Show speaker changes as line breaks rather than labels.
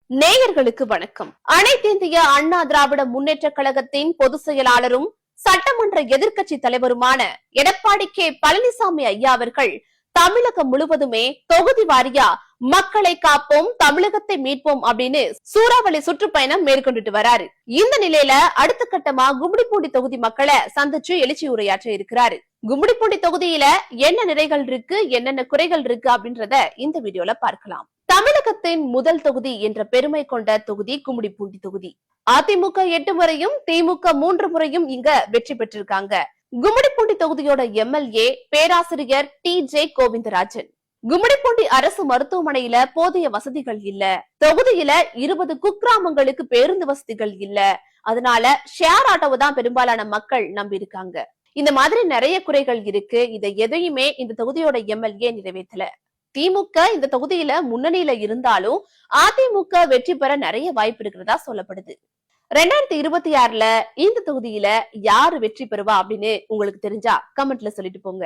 நேயர்களுக்கு வணக்கம். அனைத்திந்திய அண்ணா திராவிட முன்னேற்ற கழகத்தின் பொதுச் செயலாளரும் சட்டமன்ற எதிர்க்கட்சி தலைவருமான எடப்பாடி கே பழனிசாமி ஐயா அவர்கள் தமிழகம் முழுவதுமே தொகுதி வாரியா மக்களை காப்போம், தமிழகத்தை மீட்போம் அப்படின்னு சூறாவளி சுற்றுப்பயணம் மேற்கொண்டுட்டு வராரு. இந்த நிலையில அடுத்த கட்டமா கும்மிடிப்பூண்டி தொகுதி மக்களை சந்திச்சு எழுச்சி உரையாற்ற இருக்கிறாரு. கும்மிடிப்பூண்டி தொகுதியில என்ன நிறைகள் இருக்கு, என்னென்ன குறைகள் இருக்கு அப்படின்றத இந்த வீடியோல பார்க்கலாம். தமிழகத்தின் முதல் தொகுதி என்ற பெருமை கொண்ட தொகுதி கும்மிடிப்பூண்டி தொகுதி. அதிமுக 8 முறையும் திமுக 3 முறையும் இங்க வெற்றி பெற்றிருக்காங்க. கும்மிடிப்பூண்டி தொகுதியோட எம்எல்ஏ பேராசிரியர் டி.ஜே. கோவிந்தராஜன். கும்மிடிப்பூண்டி அரசு மருத்துவமனையில போதிய வசதிகள் இல்ல, தொகுதியில 20 குக்கிராமங்களுக்கு பேருந்து வசதிகள் இல்ல, அதனால ஷேர் ஆட்டோவை தான் பெரும்பாலான மக்கள் நம்பி இருக்காங்க. இந்த மாதிரி நிறைய குறைகள் இருக்கு. இதை எதையுமே இந்த தொகுதியோட எம்எல்ஏ நிறைவேற்றல. திமுக இந்த தொகுதியில முன்னணியில இருந்தாலும் அதிமுக வெற்றி பெற நிறைய வாய்ப்பு இருக்கிறதா சொல்லப்படுது. 2026ல இந்த தொகுதியில யாரு வெற்றி பெறுவா அப்படின்னு உங்களுக்கு தெரிஞ்சா கமெண்ட்ல சொல்லிட்டு போங்க.